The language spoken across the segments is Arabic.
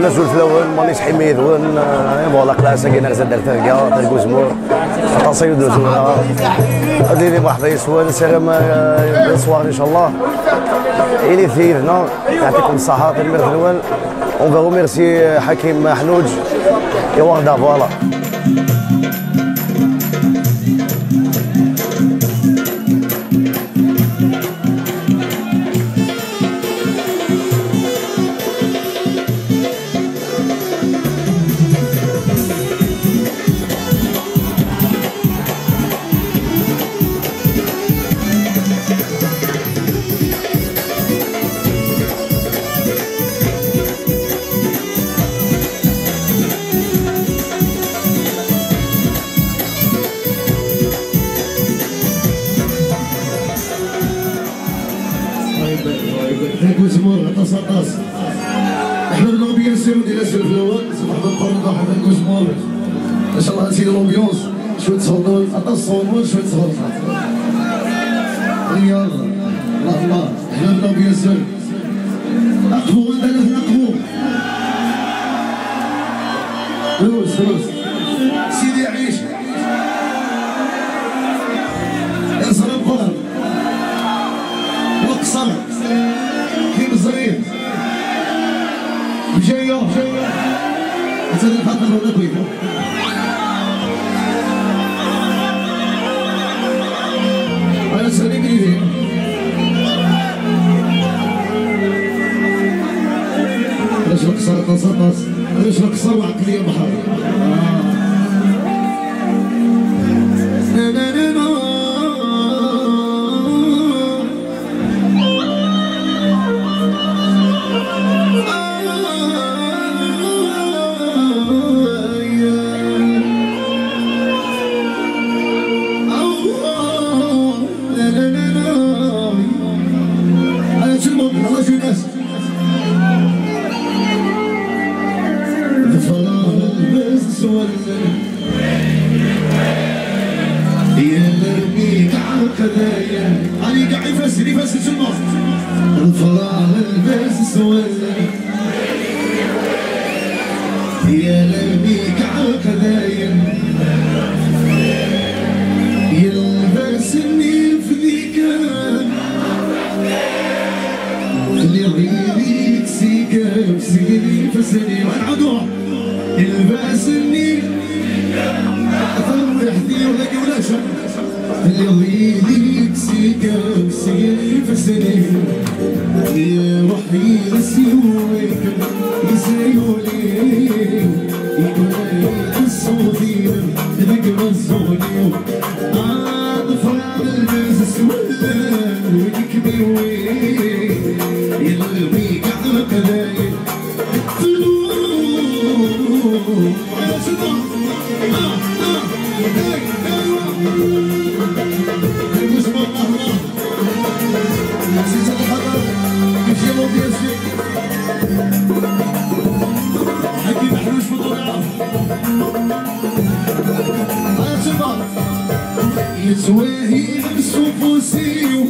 زول في الاول مانيش حميد وين فوالا كلاسه كاين غزه دار تلقى تلقى زمور تصيد زوره اديني مرحبا يسوان سلام الصوار ان شاء الله الي ثيرنا يعطيكم الصحه المرد الاول اون فيرو ميرسي حكيم حنوج يا وغدا فوالا. احنا الامبيونس ديال الفلوات صباح نقرروا واحد الكوزمور ان شاء الله نسير الامبيونس شويه صونور عطا الصونور شويه صونور يلا الله الله احنا الامبيونس اقفوا انت اقفوا فلوس سيدي عيش اصرف قرب واقصر كيف الزرير جاية حتى الخاطر ولا بغيت أنا سالي بيدي علاش نقصر نص علاش نقصر وعقلية بحر علي قاعد يفسر النص الفراغ البس سولني يا لبيك عالقدايا يلبسني في ذيك اللي يغيبك سيكا سيدي فسني ونعدوه يلبسني فرح ذي ولقي ولا شم اللي يغيبك سيكا سيدي فسني يا روحي نسيوك يسيولي يقولي الصوتي ذاك مزوني ضفر البس سولان ويكبي وين يلغيك على قلايل على صدق يتواهي بالسوفوسيو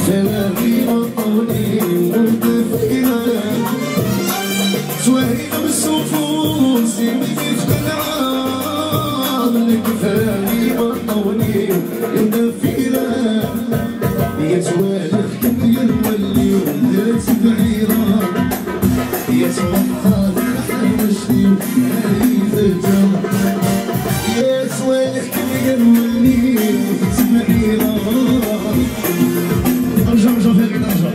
كلامي وطني وتفكيرا تواهي بالسوفوسي لك كلامي وطني وتفكيرا يتواهي يولي ولات بعيرا يتوحد حمشتي وحايد الجمع يسوالك يولي تبعيرا ارجع فيك ارجع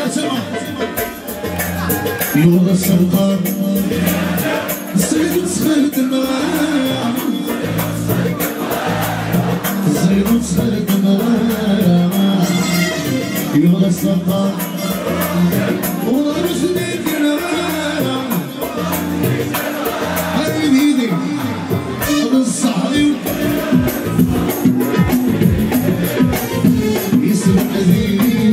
اسمع يوضا السلطان الصيد تسخلت المرايا الصيد تسخلت المرايا يوضا السلطان والله مش نديك المرايا هاي بيدي الصحيح يسمع زيني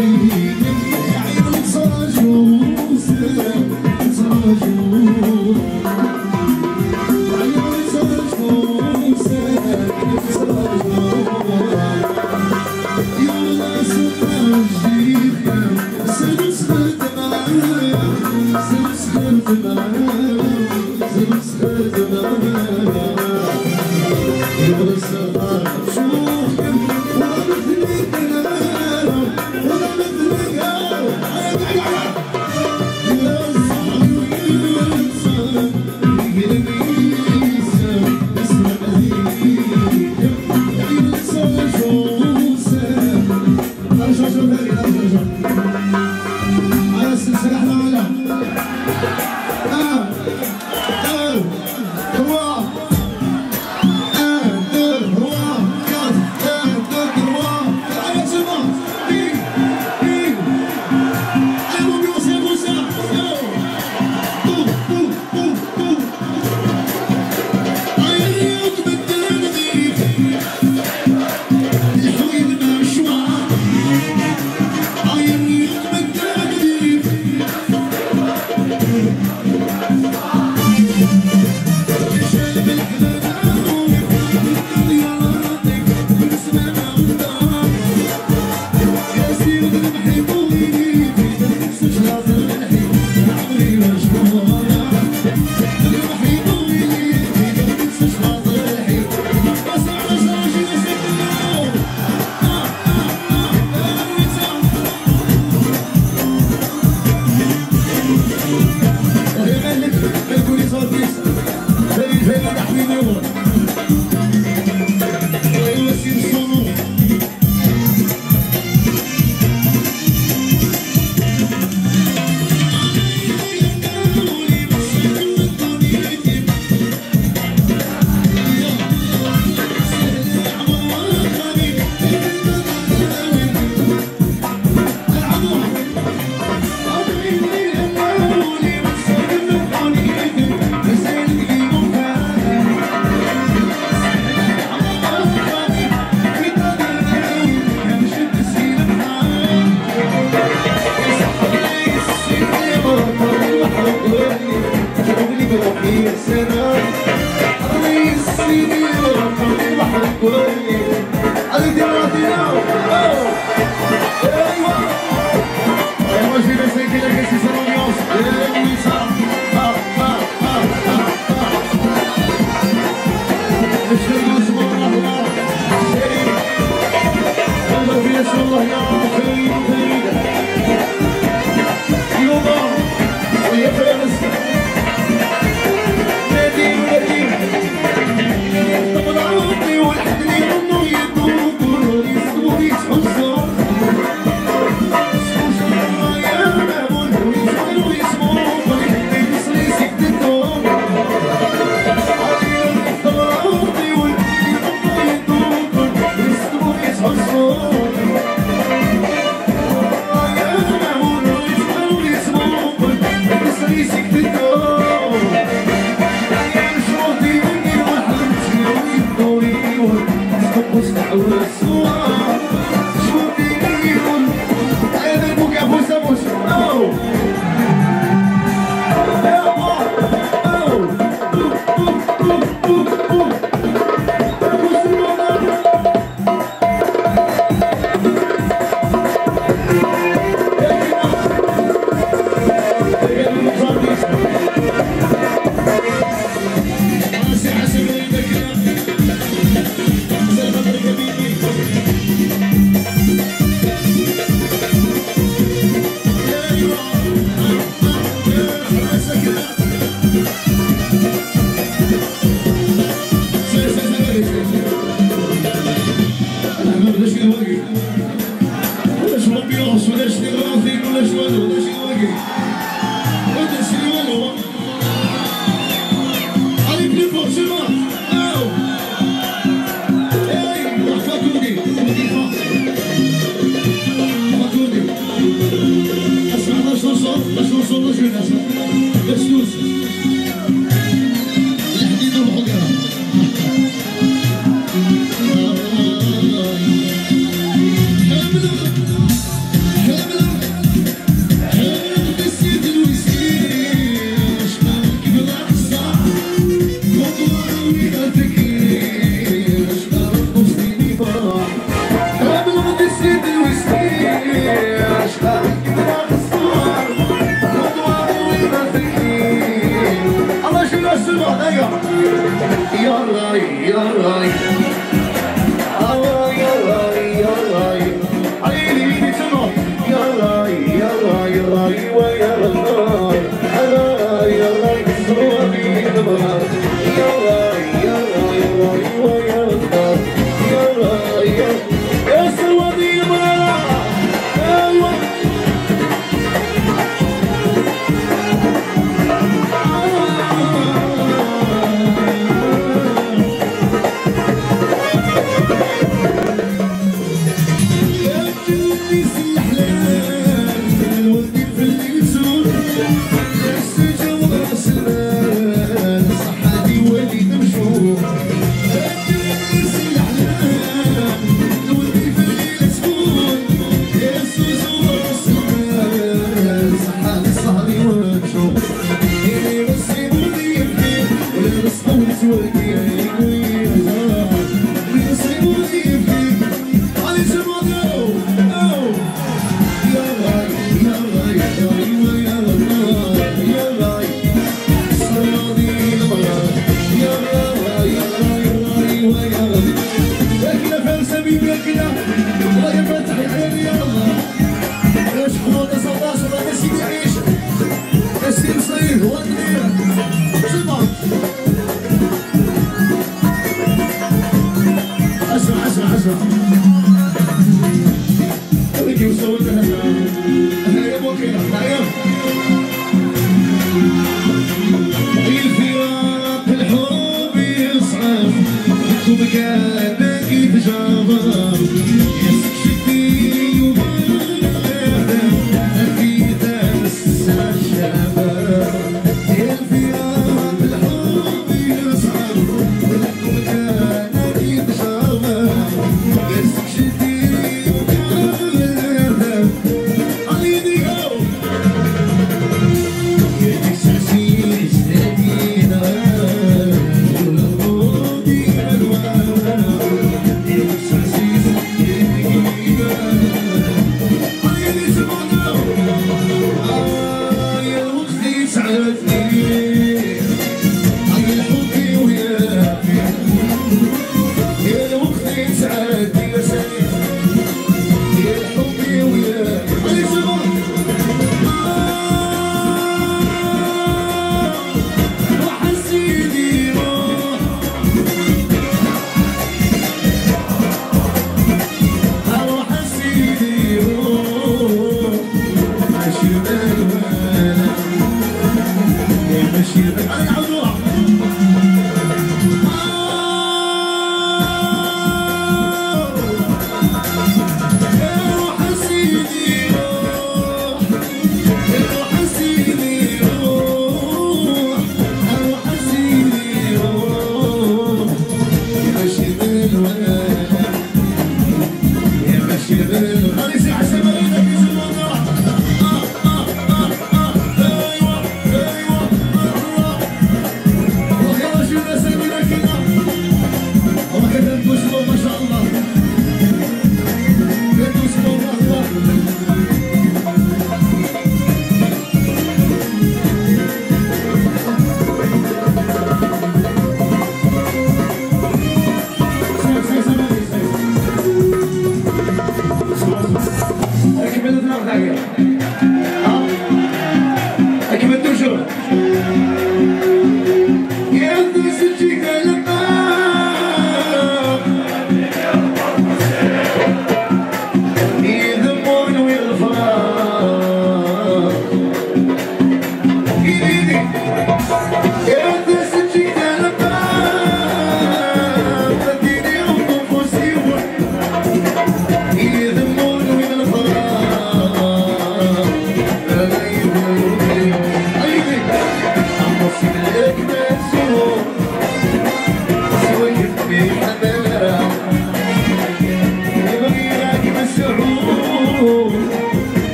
والحدني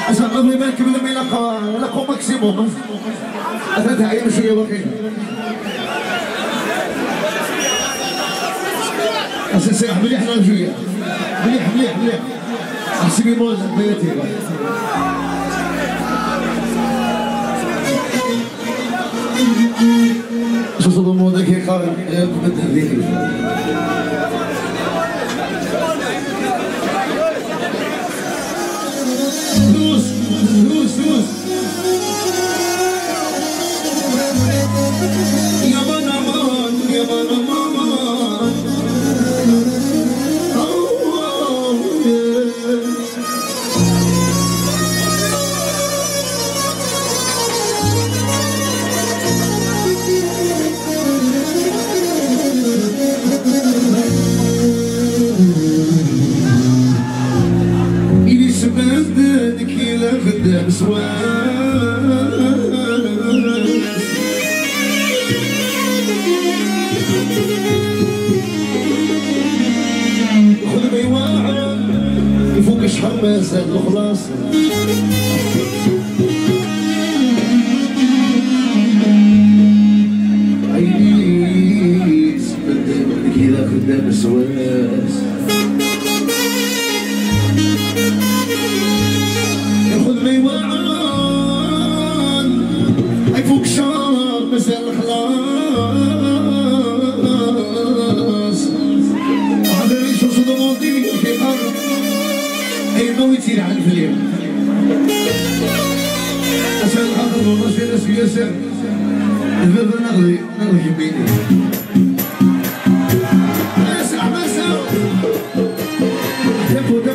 اسمع قبل ما نكمل لما يلاقوا ماكسيموم 3 ايام شويه باقيين. اساسي مليح حنا شويه مليح حسبي موز بيتي شو صدق موضوع كي قال بدل ذيك دوس يا بنامان يا بنامان إلي سبندك إلى خدام سواد خذ بيواعر يفوق شحال ما زاد الخلاص عيني سبندك إلى خدام سواس ياخذ ميوان يفوق شهر مازال خلاص وهذا ليش وصل الماضي في الارض اي ناوي يصير على الفليم عشان خاطر والله شي ناس ياسر الباب نغلي بيدي اسمع ما ساو دقوا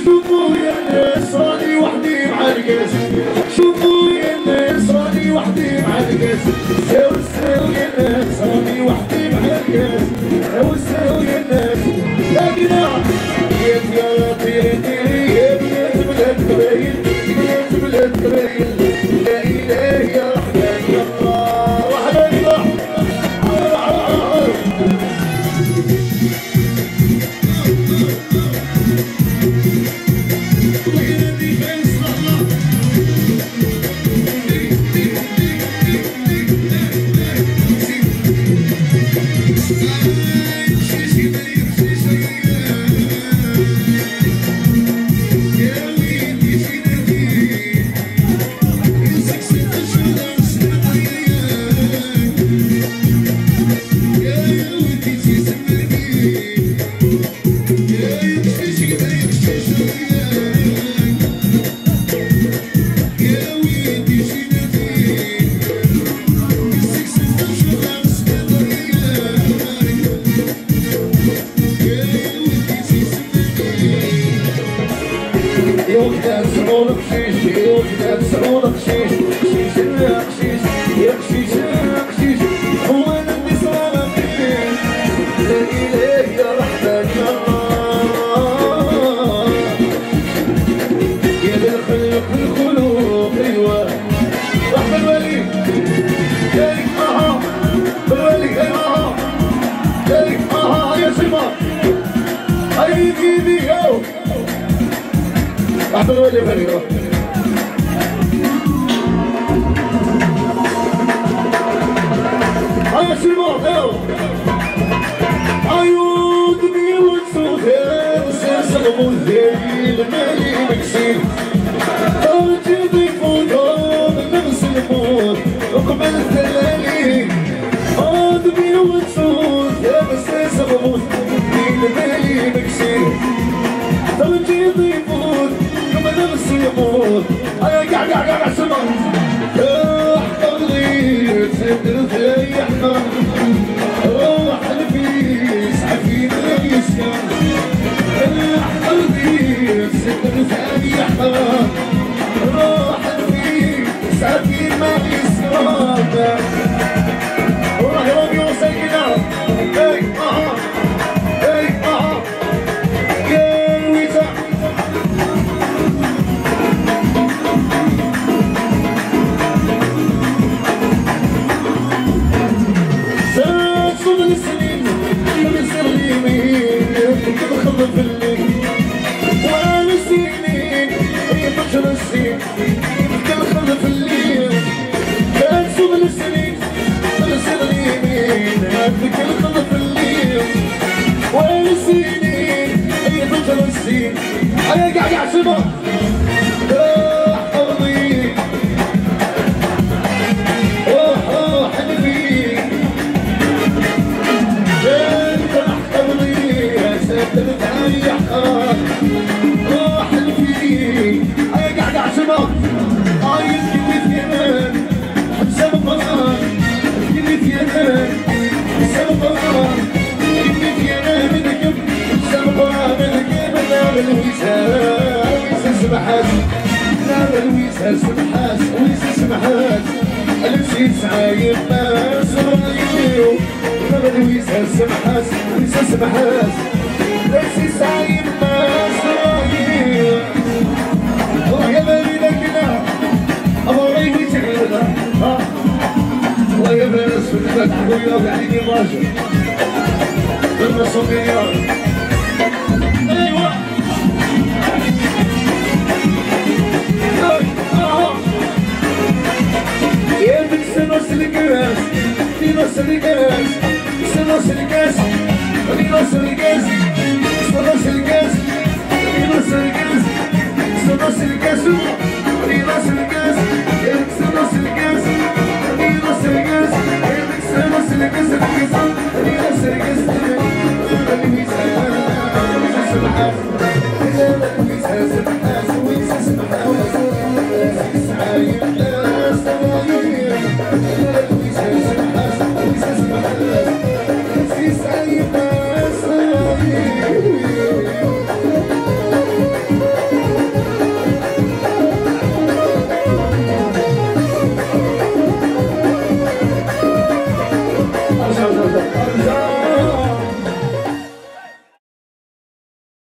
شوفوا يا ناس راني وحدي مع الكاس شوفوا يا ناس راني وحدي مع الكاس ساو يا ناس راني وحدي مع الكاس ساو يا ناس يا جماعة يا طيري يا بلاد قبايل يا بلاد قبايل لا إله يا رحمن يا الله رحمن الله احضروا لي فريقه عيود بيوت صوتها وسلسل مذيل مالي مكسير طرتي ضيفوتهم نفس الموت رقم الثلالي عيود بيوت صوتها وسلسل مذيل مالي مكسير طرتي ضيفوت رقم نفس الموت انا قاع سمع تسدر في احمر روح الفيس عفين اليسار الاحمر فيس تسدر في احمر روح الفيس عفين ما يسار وراح يوم يوصل كده اي يا ويزا في الليل وانا سنين هي بشر السين كل خلف الليل كان سوق السنين بلسل اليمين كل خلف الليل وانا سنين هي بشر السين انا قاعد سما حرضي حنفي انت حرضي يا ساتر روح الفيل انا قاعد اعشمك عايز كلمة يمان حسام القرآن كلمة يمان حسام القرآن كلمة يمان منك حسام القرآن منك نعم الويساس سمحات نعم الويساس سمحات ويساس سمحات الوسيس عايب ما سرايو نعم الويساس سمحات ويساس سمحات الوسيس عايب